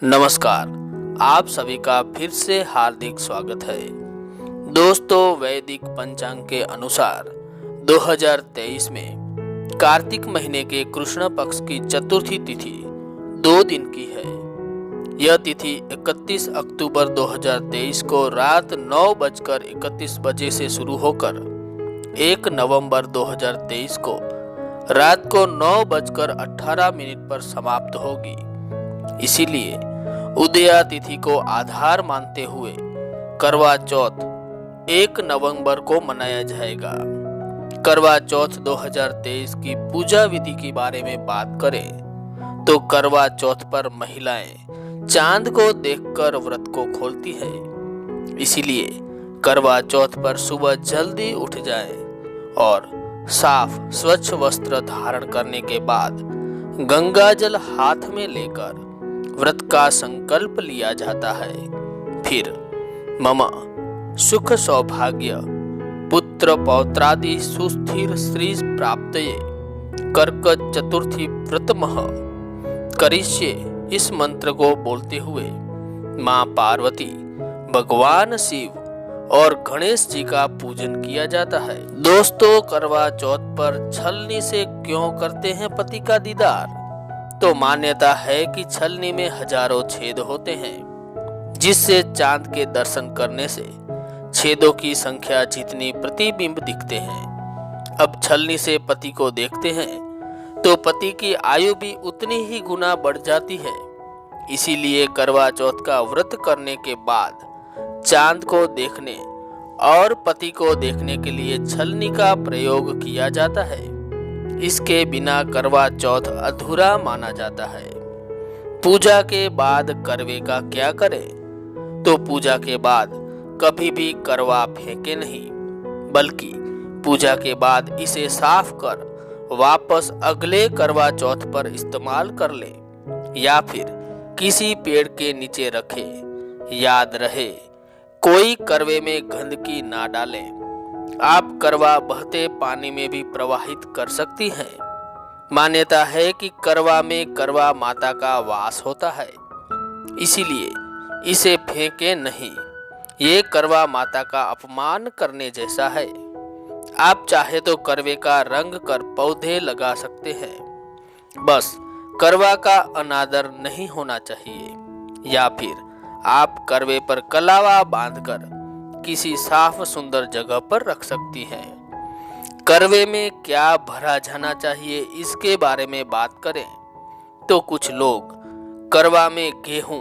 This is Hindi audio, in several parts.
नमस्कार। आप सभी का फिर से हार्दिक स्वागत है। दोस्तों, वैदिक पंचांग के अनुसार 2023 में कार्तिक महीने के कृष्ण पक्ष की चतुर्थी तिथि 2 दिन की है। यह तिथि 31 अक्टूबर 2023 को रात 9:31 बजे से शुरू होकर 1 नवंबर 2023 को रात को 9:18 पर समाप्त होगी। इसीलिए उदया तिथि को आधार मानते हुए करवा चौथ 1 नवंबर को मनाया जाएगा। करवा चौथ 2023 की पूजा विधि के बारे में बात करें तो करवा चौथ पर महिलाएं चांद को देखकर व्रत को खोलती है। इसीलिए करवा चौथ पर सुबह जल्दी उठ जाएं और साफ स्वच्छ वस्त्र धारण करने के बाद गंगा जल हाथ में लेकर व्रत का संकल्प लिया जाता है। फिर मम सुख सौभाग्य पुत्र पौत्रादि सुस्थिर श्री प्राप्तये कर्क चतुर्थी व्रतमः करिष्ये इस मंत्र को बोलते हुए मां पार्वती, भगवान शिव और गणेश जी का पूजन किया जाता है। दोस्तों, करवा चौथ पर छलनी से क्यों करते हैं पति का दीदार? तो मान्यता है कि छलनी में हजारों छेद होते हैं, जिससे चांद के दर्शन करने से छेदों की संख्या जितनी प्रतिबिंब दिखते हैं। अब छलनी से पति को देखते हैं तो पति की आयु भी उतनी ही गुना बढ़ जाती है। इसीलिए करवा चौथ का व्रत करने के बाद चांद को देखने और पति को देखने के लिए छलनी का प्रयोग किया जाता है। इसके बिना करवा चौथ अधूरा माना जाता है। पूजा के बाद करवे का क्या करें? तो पूजा के बाद कभी भी करवा फेंके नहीं, बल्कि पूजा के बाद इसे साफ कर वापस अगले करवा चौथ पर इस्तेमाल कर ले या फिर किसी पेड़ के नीचे रखे। याद रहे, कोई करवे में गंदगी ना डालें। आप करवा बहते पानी में भी प्रवाहित कर सकती हैं। मान्यता है कि करवा में करवा माता का वास होता है, इसीलिए इसे फेंके नहीं। ये करवा माता का अपमान करने जैसा है। आप चाहे तो करवे का रंग कर पौधे लगा सकते हैं, बस करवा का अनादर नहीं होना चाहिए। या फिर आप करवे पर कलावा बांधकर किसी साफ सुंदर जगह पर रख सकती हैं। करवे में क्या भरा जाना चाहिए, इसके बारे में बात करें तो कुछ लोग करवा में गेहूं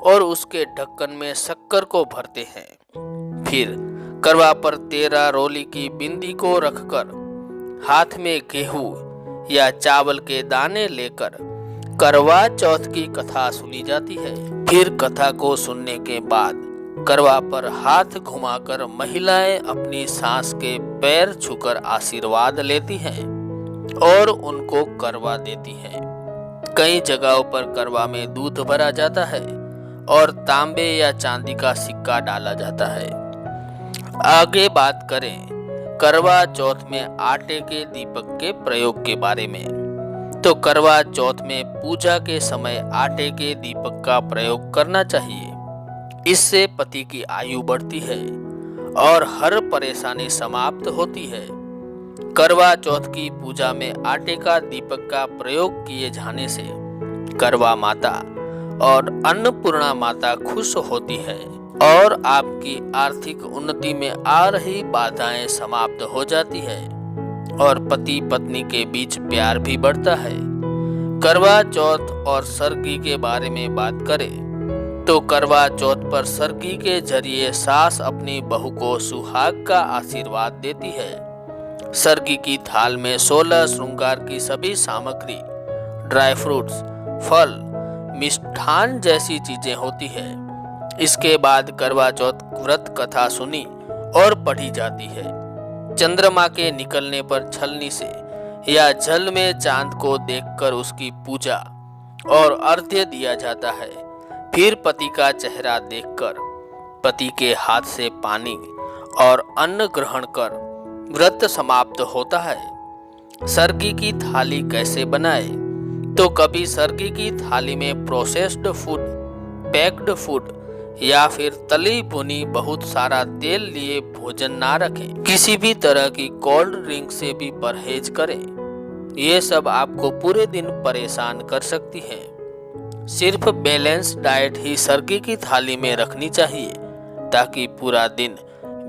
और उसके ढक्कन में शक्कर को भरते हैं। फिर करवा पर 13 रोली की बिंदी को रखकर हाथ में गेहूं या चावल के दाने लेकर करवा चौथ की कथा सुनी जाती है। फिर कथा को सुनने के बाद करवा पर हाथ घुमाकर महिलाएं अपनी सास के पैर छूकर आशीर्वाद लेती हैं और उनको करवा देती हैं। कई जगहों पर करवा में दूध भरा जाता है और तांबे या चांदी का सिक्का डाला जाता है। आगे बात करें करवा चौथ में आटे के दीपक के प्रयोग के बारे में, तो करवा चौथ में पूजा के समय आटे के दीपक का प्रयोग करना चाहिए। इससे पति की आयु बढ़ती है और हर परेशानी समाप्त होती है। करवा चौथ की पूजा में आटे का दीपक का प्रयोग किए जाने से करवा माता और अन्नपूर्णा माता खुश होती है और आपकी आर्थिक उन्नति में आ रही बाधाएं समाप्त हो जाती है और पति पत्नी के बीच प्यार भी बढ़ता है। करवा चौथ और सरगी के बारे में बात करें तो करवा चौथ पर सरगी के जरिए सास अपनी बहू को सुहाग का आशीर्वाद देती है। सरगी की थाल में 16 श्रृंगार की सभी सामग्री, ड्राई फ्रूट्स, फल, मिष्ठान जैसी चीजें होती है। इसके बाद करवा चौथ व्रत कथा सुनी और पढ़ी जाती है। चंद्रमा के निकलने पर छलनी से या जल में चांद को देखकर उसकी पूजा और अर्घ्य दिया जाता है। फिर पति का चेहरा देखकर पति के हाथ से पानी और अन्न ग्रहण कर व्रत समाप्त होता है। सरगी की थाली कैसे बनाए? तो कभी सरगी की थाली में प्रोसेस्ड फूड पैक्ड फूड या फिर तली भुनी बहुत सारा तेल लिए भोजन ना रखें। किसी भी तरह की कोल्ड ड्रिंक से भी परहेज करें। ये सब आपको पूरे दिन परेशान कर सकती है। सिर्फ बैलेंस डाइट ही सर्दी की थाली में रखनी चाहिए ताकि पूरा दिन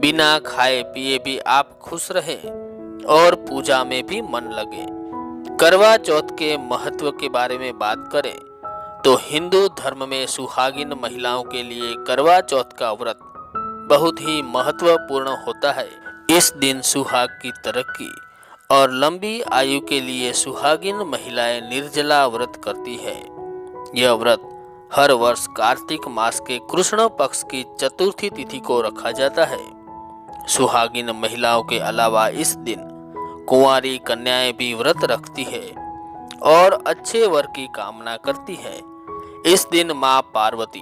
बिना खाए पिए भी आप खुश रहें और पूजा में भी मन लगे। करवा चौथ के महत्व के बारे में बात करें तो हिंदू धर्म में सुहागिन महिलाओं के लिए करवा चौथ का व्रत बहुत ही महत्वपूर्ण होता है। इस दिन सुहाग की तरक्की और लंबी आयु के लिए सुहागिन महिलाएं निर्जला व्रत करती है। यह व्रत हर वर्ष कार्तिक मास के कृष्ण पक्ष की चतुर्थी तिथि को रखा जाता है। सुहागिन महिलाओं के अलावा इस दिन कुंवारी कन्याएं भी व्रत रखती है और अच्छे वर की कामना करती है। इस दिन मां पार्वती,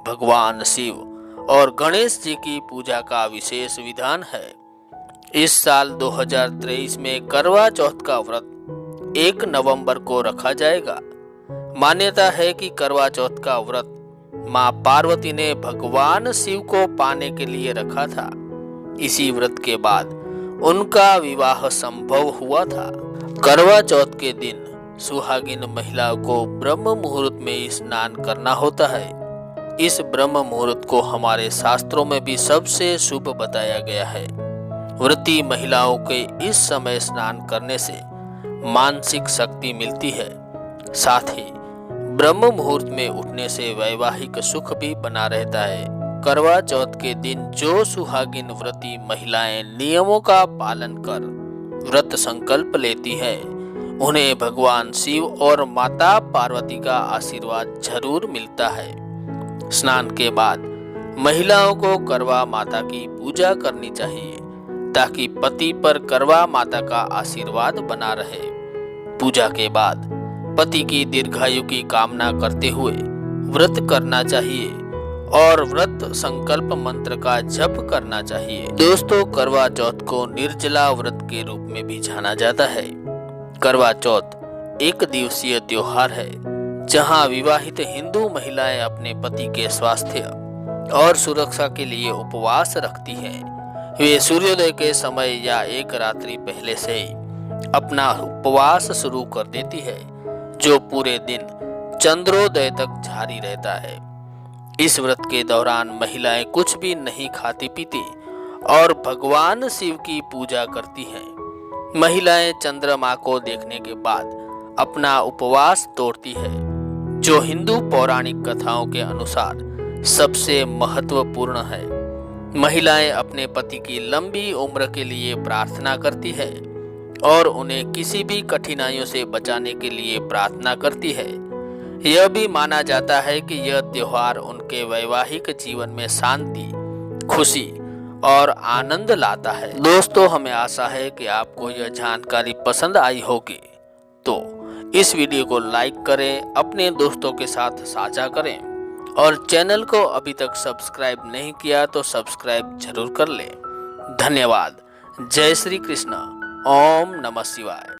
भगवान शिव और गणेश जी की पूजा का विशेष विधान है। इस साल 2023 में करवा चौथ का व्रत 1 नवंबर को रखा जाएगा। मान्यता है कि करवा चौथ का व्रत मां पार्वती ने भगवान शिव को पाने के लिए रखा था। इसी व्रत के बाद उनका विवाह संभव हुआ था। करवा चौथ के दिन सुहागिन महिला को ब्रह्म मुहूर्त में स्नान करना होता है। इस ब्रह्म मुहूर्त को हमारे शास्त्रों में भी सबसे शुभ बताया गया है। व्रती महिलाओं के इस समय स्नान करने से मानसिक शक्ति मिलती है। साथ ही ब्रह्म मुहूर्त में उठने से वैवाहिक सुख भी बना रहता है। करवा चौथ के दिन जो सुहागिन व्रती महिलाएं नियमों का पालन कर व्रत संकल्प लेती है, उन्हें भगवान शिव और माता पार्वती का आशीर्वाद जरूर मिलता है। स्नान के बाद महिलाओं को करवा माता की पूजा करनी चाहिए ताकि पति पर करवा माता का आशीर्वाद बना रहे। पूजा के बाद पति की दीर्घायु की कामना करते हुए व्रत करना चाहिए और व्रत संकल्प मंत्र का जप करना चाहिए। दोस्तों, करवा चौथ को निर्जला व्रत के रूप में भी जाना जाता है। करवा चौथ एक दिवसीय त्योहार है जहां विवाहित हिंदू महिलाएं अपने पति के स्वास्थ्य और सुरक्षा के लिए उपवास रखती हैं। वे सूर्योदय के समय या एक रात्रि पहले से ही अपना उपवास शुरू कर देती है, जो पूरे दिन चंद्रोदय तक जारी रहता है। इस व्रत के दौरान महिलाएं कुछ भी नहीं खाती पीती और भगवान शिव की पूजा करती हैं। महिलाएं चंद्रमा को देखने के बाद अपना उपवास तोड़ती है, जो हिंदू पौराणिक कथाओं के अनुसार सबसे महत्वपूर्ण है। महिलाएं अपने पति की लंबी उम्र के लिए प्रार्थना करती है और उन्हें किसी भी कठिनाइयों से बचाने के लिए प्रार्थना करती है। यह भी माना जाता है कि यह त्योहार उनके वैवाहिक जीवन में शांति, खुशी और आनंद लाता है। दोस्तों, हमें आशा है कि आपको यह जानकारी पसंद आई होगी। तो इस वीडियो को लाइक करें, अपने दोस्तों के साथ साझा करें और चैनल को अभी तक सब्सक्राइब नहीं किया तो सब्सक्राइब जरूर कर लें। धन्यवाद। जय श्री कृष्ण। ओम नमः शिवाय।